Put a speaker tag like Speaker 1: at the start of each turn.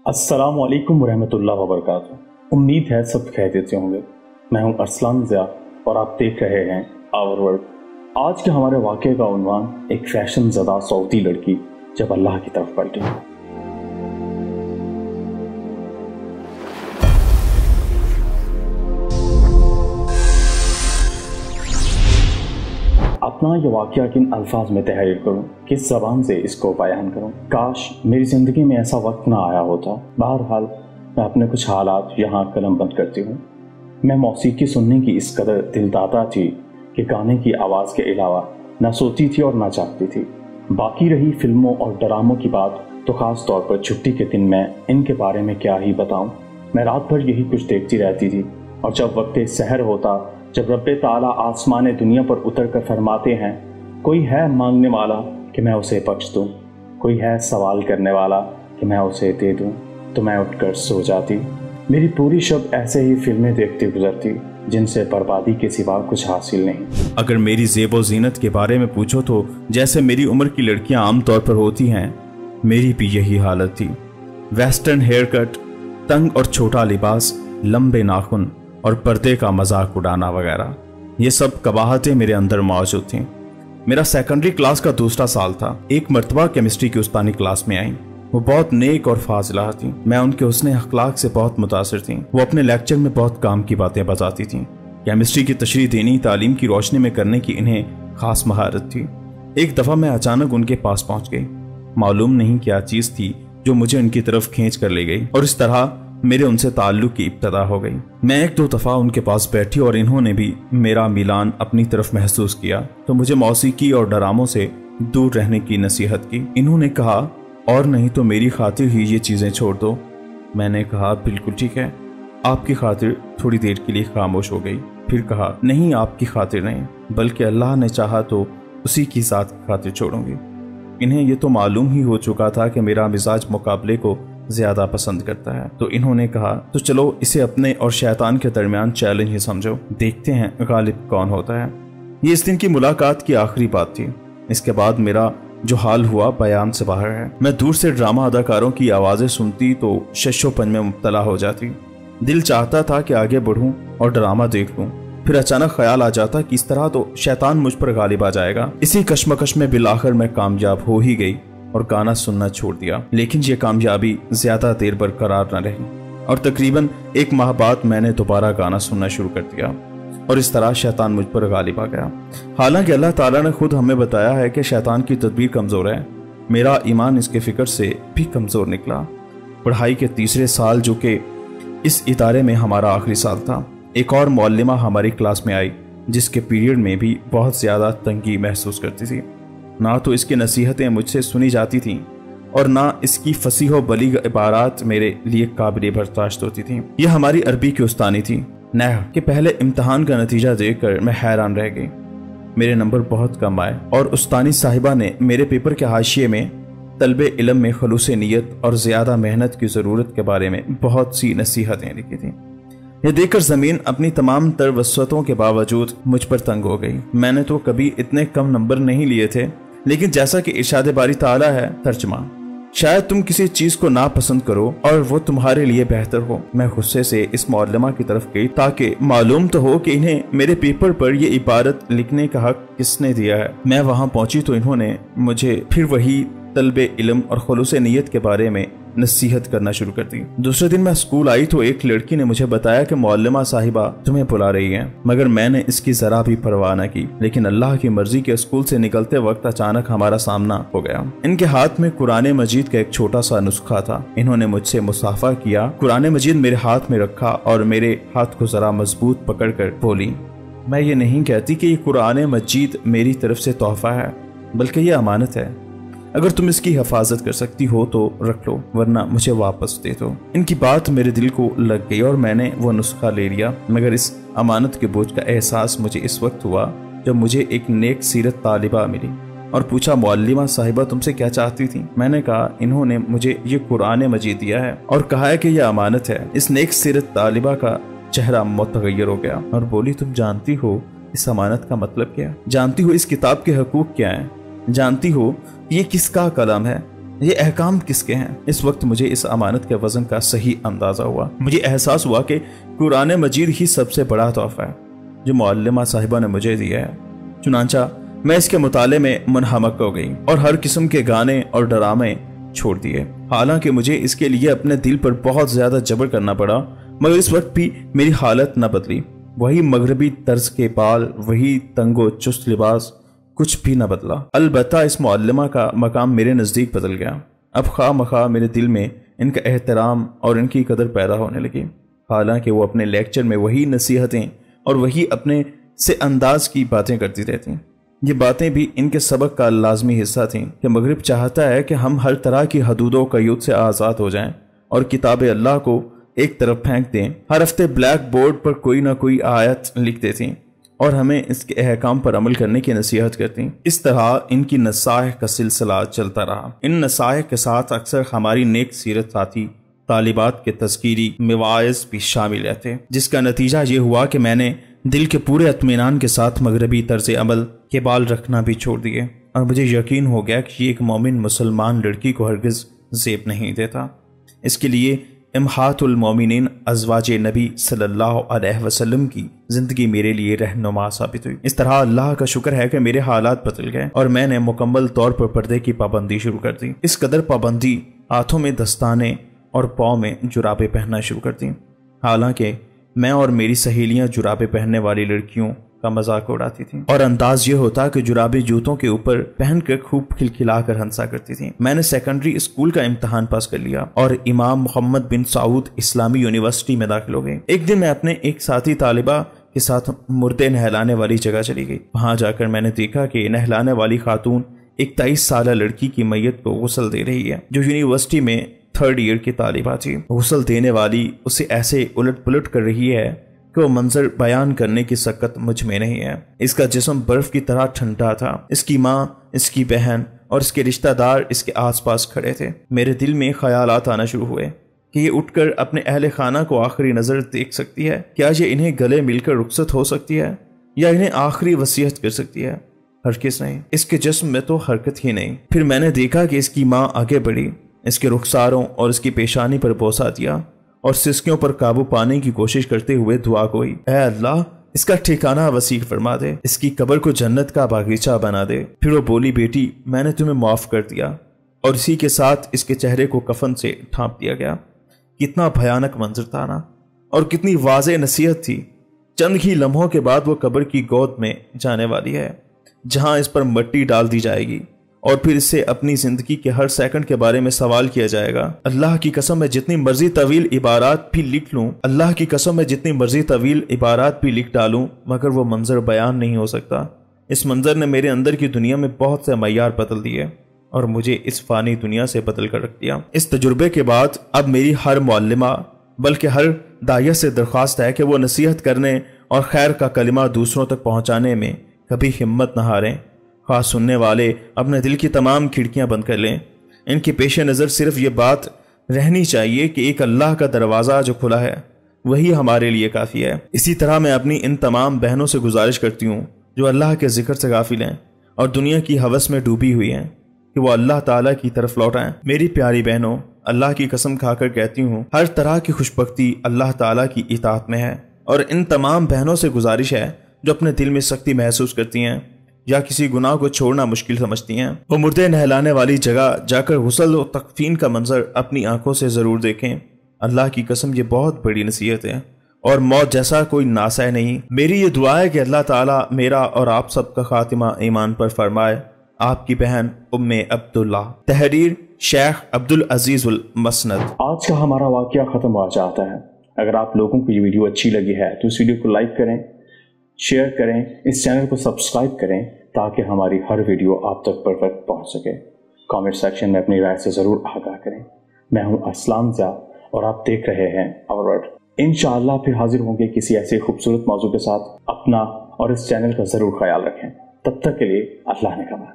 Speaker 1: अस्सलाम वालेकुम रहमतुल्लाह वबरकातुह। उम्मीद है सब खैरियत से होंगे। मैं हूं अरसलान ज़िया और आप देख रहे हैं आवर वर्ल्ड। आज के हमारे वाक़े का उन्वान एक फैशन ज़दा सऊदी लड़की जब अल्लाह की तरफ पलटी। अपना ये वाक़या किन अल्फाज में तहरीर करूँ, किस ज़बान से इसको बयान करूँ। काश मेरी ज़िंदगी में ऐसा वक्त ना आया होता। बहरहाल मैं अपने कुछ हालात यहाँ कलमबंद करती हूँ। मैं मौसीकी सुनने की इस कदर दिलदाता थी कि गाने की आवाज़ के अलावा न सोती थी और न जागती थी। बाकी रही फिल्मों और ड्रामों की बात तो ख़ास तौर पर छुट्टी के दिन मैं इनके बारे में क्या ही बताऊँ। मैं रात भर यही कुछ देखती रहती थी और जब वक्त सहर होता, जब रब्बे ताला आसमान दुनिया पर उतर कर फरमाते हैं, कोई है मांगने वाला कि मैं उसे बख्श दूं, कोई है सवाल करने वाला कि मैं उसे दे दूं, तो मैं उठकर सो जाती। मेरी पूरी शब ऐसे ही फिल्में देखती गुजरती जिनसे बर्बादी के सिवा कुछ हासिल नहीं।
Speaker 2: अगर मेरी ज़ेबो ज़ीनत के बारे में पूछो तो जैसे मेरी उम्र की लड़कियां आमतौर पर होती हैं, मेरी भी यही हालत थी। वेस्टर्न हेयर कट, तंग और छोटा लिबास, लंबे नाखून और पर्दे का मजाक उड़ाना वगैरह, ये सब कबाहतें मेरे अंदर मौजूद थीं। मेरा सेकेंडरी क्लास का दूसरा साल था। एक मर्तबा केमिस्ट्री की उस्तानी क्लास में आई। वो बहुत नेक और फाजिला थी। मैं उनके हुस्न अखलाक से बहुत मुतासिर थी। वो अपने लेक्चर में बहुत काम की बातें बताती थी। केमिस्ट्री की तशरीह दीनी तालीम की रोशनी में करने की इन्हें खास महारत थी। एक दफ़ा मैं अचानक उनके पास पहुंच गई। मालूम नहीं क्या चीज़ थी जो मुझे उनकी तरफ खींच कर ले गई और इस तरह मेरे उनसे ताल्लुक की इब्तदा हो गई। मैं एक दो दफ़ा उनके पास बैठी और इन्होंने भी मेरा मिलान अपनी तरफ महसूस किया तो मुझे मौसीकी और ड्रामों से दूर रहने की नसीहत की। इन्होंने कहा, और नहीं तो मेरी खातिर ही ये चीज़ें छोड़ दो। मैंने कहा, बिल्कुल ठीक है। आपकी खातिर थोड़ी देर के लिए खामोश हो गई। फिर कहा, नहीं, आपकी खातिर नहीं, बल्कि अल्लाह ने चाहा तो उसी की ज़ात की खातिर छोड़ूंगी। इन्हें ये तो मालूम ही हो चुका था कि मेरा मिजाज मुकाबले को ज्यादा पसंद करता है। तो इन्होंने कहा, तो चलो इसे अपने और शैतान के दरमियान चैलेंज ही समझो, देखते हैं गालिब कौन होता है। ये इस दिन की मुलाकात की आखिरी बात थी। इसके बाद मेरा जो हाल हुआ बयान से बाहर है। मैं दूर से ड्रामा अदाकारों की आवाजें सुनती तो शशोपन में मुब्तला हो जाती। दिल चाहता था कि आगे बढ़ूं और ड्रामा देख लूं। फिर अचानक ख्याल आ जाता कि इस तरह तो शैतान मुझ पर गालिब आ जाएगा। इसी कश्मकश में बिलाखिर मैं कामयाब हो ही गई और गाना सुनना छोड़ दिया। लेकिन ये कामयाबी ज्यादा देर बरकरार न रही और तकरीबन एक माह बाद मैंने दोबारा गाना सुनना शुरू कर दिया और इस तरह शैतान मुझ पर गालिब आ गया। हालांकि अल्लाह ताला ने खुद हमें बताया है कि शैतान की तदबीर कमज़ोर है। मेरा ईमान इसके फिक्र से भी कमज़ोर निकला। पढ़ाई के तीसरे साल, जो कि इस इदारे में हमारा आखिरी साल था, एक और मौल्लिमा हमारी क्लास में आई जिसके पीरियड में भी बहुत ज़्यादा तंगी महसूस करती थी। ना तो इसकी नसीहतें मुझसे सुनी जाती थीं और ना इसकी फसीह बलीग इबारात मेरे लिए काबिल बर्दाश्त होती थीं। यह हमारी अरबी की उस्तानी थी। नह के पहले इम्तहान का नतीजा देखकर मैं हैरान रह गई। मेरे नंबर बहुत कम आए और उस्तानी साहिबा ने मेरे पेपर के हाशिए में तलबे इल्म में खलूस नियत और ज़्यादा मेहनत की ज़रूरत के बारे में बहुत सी नसीहतें लिखी थीं। यह देखकर ज़मीन अपनी तमाम तर वसवतों के बावजूद मुझ पर तंग हो गई। मैंने तो कभी इतने कम नंबर नहीं लिए थे, लेकिन जैसा कि इरशाद बारी ताला है, तर्जमा, शायद तुम किसी चीज को नापसंद करो और वो तुम्हारे लिए बेहतर हो। मैं गुस्से से इस मौलमा की तरफ गई ताकि मालूम तो हो कि इन्हें मेरे पेपर पर ये इबारत लिखने का हक किसने दिया है। मैं वहां पहुंची तो इन्होंने मुझे फिर वही तलबे इल्म और खुलूस नियत के बारे में नसीहत करना शुरू कर दी। दूसरे दिन मैं स्कूल आई तो एक लड़की ने मुझे बताया कि मौलमा साहिबा तुम्हें बुला रही हैं, मगर मैंने इसकी जरा भी परवाह न की। लेकिन अल्लाह की मर्जी के स्कूल से निकलते वक्त अचानक हमारा सामना हो गया। इनके हाथ में कुरान मजीद का एक छोटा सा नुस्खा था। इन्होंने मुझसे मुसाफा किया, कुरान मजीद मेरे हाथ में रखा और मेरे हाथ को जरा मजबूत पकड़ कर बोली, मैं ये नहीं कहती कि ये कुरान मजीद मेरी तरफ से तोहफा है, बल्कि ये अमानत है। अगर तुम इसकी हिफाजत कर सकती हो तो रख लो, वरना मुझे वापस दे दो। इनकी बात मेरे दिल को लग गई और मैंने वो नुस्खा ले लिया। मगर इस अमानत के बोझ का एहसास मुझे इस वक्त हुआ जब मुझे एक नेक सीरत तालिबा मिली और पूछा, मौल्लिमा साहिबा तुमसे क्या चाहती थी? मैंने कहा, इन्होंने मुझे ये कुरान मजीद दिया है और कहा है कि यह अमानत है। इस नेक सीरत तालिबा का चेहरा मुतगय्यर हो गया और बोली, तुम जानती हो इस अमानत का मतलब क्या है? जानती हो इस किताब के हकूक क्या है? जानती हो ये किसका कलम है? یہ احکام کس کے ہیں؟ اس وقت مجھے اس امانت کے وزن کا صحیح اندازہ ہوا۔ مجھے احساس ہوا کہ قرآن مجید ہی سب سے بڑا تحفہ ہے جو معلمہ صاحبہ نے مجھے دیا ہے۔ چنانچہ میں اس کے مطالعے میں منہمک ہو گئی اور ہر قسم کے گانے اور ڈرامے چھوڑ دیے۔ حالانکہ مجھے اس کے لیے اپنے دل پر بہت زیادہ جبر کرنا پڑا، مگر اس وقت بھی میری حالت نہ بدلی۔ وہی مغربی طرز کے بال، وہی تنگ و چست لباس، کچھ بھی نہ بدلا۔ البتہ اس معلمہ کا مقام میرے نزدیک بدل گیا۔ اب خواہ مخواہ میرے دل میں ان کا احترام اور ان کی قدر پیدا ہونے لگی۔ حالانکہ وہ اپنے لیکچر میں وہی نصیحتیں اور وہی اپنے سے انداز کی باتیں کرتی رہتی۔ یہ باتیں بھی ان کے سبق کا لازمی حصہ تھیں کہ مغرب چاہتا ہے کہ ہم ہر طرح کی حدود و قیود سے آزاد ہو جائیں اور کتاب اللہ کو ایک طرف پھینک دیں۔ ہر ہفتے بلیک بورڈ پر کوئی نہ کوئی آیت لکھ دیتی اور ہمیں اس کے احکام پر عمل کرنے کی نصیحت کرتی۔ اس طرح ان کی نصائح کا سلسلہ چلتا رہا۔ ان نصائح کے ساتھ اکثر ہماری نیک سیرت ساتھی طالبات کے تذکیری مواعظ بھی شامل رہتے، جس کا نتیجہ یہ ہوا کہ میں نے دل کے پورے اطمینان کے ساتھ مغربی طرز عمل کے بال رکھنا بھی چھوڑ دیے، اور مجھے یقین ہو گیا کہ یہ ایک مومن مسلمان لڑکی کو ہرگز زیب نہیں دیتا۔ اس کے لیے امہات المومنین ازواج نبی صلی اللہ علیہ وسلم کی زندگی میرے لیے رہنما ثابت ہوئی۔ اس طرح اللہ کا شکر ہے کہ میرے حالات بدل گئے اور میں نے مکمل طور پر پردے کی پابندی شروع کر دی۔ اس قدر پابندی، ہاتھوں میں دستانے اور پاؤں میں جرابیں پہننا شروع کر دی۔ حالانکہ میں اور میری سہیلیاں جرابیں پہننے والی لڑکیوں کا مذاق اڑاتی تھیں، اور انداز یہ ہوتا کہ جرابیں جوتوں کے اوپر پہن کر خوب کھلکھلا کر ہنسا کرتی تھیں۔ میں نے سیکنڈری اسکول کا امتحان پاس کر لیا اور امام محمد بن سعود اسلامی یونیورسٹی میں داخل ہو گئی۔ ایک دن میں اپنے ایک ساتھی طالبہ کے ساتھ مردے نہلانے والی جگہ چلی گئی۔ وہاں جا کر میں نے دیکھا کہ نہلانے والی خاتون ایک 23 سالہ لڑکی کی میت کو غسل دے رہی ہے جو یونیورسٹی میں 3rd ایئر کی طالبہ تھی۔ غسل دینے والی اسے ایسے الٹ پلٹ کر رہی ہے کہ وہ منظر بیان کرنے کی سکت مجھ میں نہیں ہے۔ اس کا جسم برف کی طرح ٹھنڈا تھا۔ اس کی ماں، اس کی بہن اور اس کے رشتہ دار اس کے آس پاس کھڑے تھے۔ میرے دل میں خیالات آنا شروع ہوئے کہ یہ اٹھ کر اپنے اہل خانہ کو آخری نظر دیکھ سکتی ہے، کیا یہ انہیں گلے مل کر رخصت ہو سکتی ہے یا انہیں آخری وصیت کر سکتی ہے؟ ہرگز نہیں، اس کے جسم میں تو حرکت ہی نہیں۔ پھر میں نے دیکھا کہ اس کی ماں آگے بڑھی، اس کے رخساروں اور اس کی پیشانی پر بوسہ دیا اور سسکیوں پر قابو پانے کی کوشش کرتے ہوئے دعا گوئی، اے اللہ اس کا ٹھکانہ وسیع فرما دے، اس کی قبر کو جنت کا باغیچہ بنا دے۔ پھر وہ بولی، بیٹی میں نے تمہیں معاف کر دیا، اور اسی کے ساتھ اس کے چہرے کو کفن سے ڈھانپ دیا گیا۔ کتنا بھیانک منظر تھا نا، اور کتنی واضح نصیحت تھی۔ چند ہی لمحوں کے بعد وہ قبر کی گود میں جانے والی ہے جہاں اس پر مٹی ڈال دی جائے گی، اور پھر اس سے اپنی زندگی کے ہر سیکنڈ کے بارے میں سوال کیا جائے گا۔ اللہ کی قسم میں جتنی مرضی طویل عبارات بھی لکھ لوں، اللہ کی قسم میں جتنی مرضی طویل عبارات بھی لکھ ڈالوں، مگر وہ منظر بیان نہیں ہو سکتا۔ اس منظر نے میرے اندر کی دنیا میں بہت سے معیار بدل دیے اور مجھے اس فانی دنیا سے بدل کر رکھ دیا۔ اس تجربے کے بعد اب میری ہر معلمہ بلکہ ہر داعیہ سے درخواست ہے کہ وہ نصیحت کرنے اور خیر کا کلمہ دوسروں تک پہنچانے میں کبھی ہمت نہ ہاریں۔ خاص سننے والے اپنے دل کی تمام کھڑکیاں بند کر لیں۔ ان کے پیش نظر صرف یہ بات رہنی چاہیے کہ ایک اللہ کا دروازہ جو کھلا ہے وہی ہمارے لیے کافی ہے۔ اسی طرح میں اپنی ان تمام بہنوں سے گزارش کرتی ہوں جو اللہ کے ذکر سے غافل ہیں اور دنیا کی ہوس میں ڈوبی ہوئی ہیں کہ وہ اللہ تعالیٰ کی طرف لوٹائیں۔ میری پیاری بہنوں، اللہ کی قسم کھا کر کہتی ہوں، ہر طرح کی خوش بختی اللہ تعالیٰ کی اطاعت میں ہے، اور ان تمام بہنوں سے گزارش ہے جو اپنے دل میں سختی محسوس کرتی ہیں یا کسی گناہ کو چھوڑنا مشکل سمجھتی ہیں، وہ مردے نہلانے والی جگہ جا کر غسل و تکفین کا منظر اپنی آنکھوں سے ضرور دیکھیں۔ اللہ کی قسم یہ بہت بڑی نصیحت ہے اور موت جیسا کوئی ناسہ نہیں۔ میری یہ دعا ہے کہ اللہ تعالیٰ میرا اور آپ سب کا خاتمہ ایمان پر فرمائے۔ آپ کی بہن ام عبداللہ۔ تحریر شیخ عبدالعزیز المسند۔
Speaker 1: آج کا ہمارا واقعہ ختم ہوا چاہتا ہے۔ اگر آپ لوگوں کو یہ ویڈیو اچھی لگی ہے تو اس ویڈیو کو لائک کریں، شیئر کریں، اس چینل کو سبسکرائب کریں تاکہ ہماری ہر ویڈیو آپ تک پر وقت پہنچ سکے۔ کامنٹ سیکشن میں اپنی رائے سے ضرور آگاہ کریں۔ میں ہوں اسلام ضیاء اور آپ دیکھ رہے ہیں اور ورڈ۔ انشاءاللہ پھر حاضر ہوں گے کسی ایسے خوبصورت موضوع کے ساتھ۔ اپنا اور اس چینل کا ضرور خیال رکھیں۔ تب تک کے لیے اللہ نے کہا۔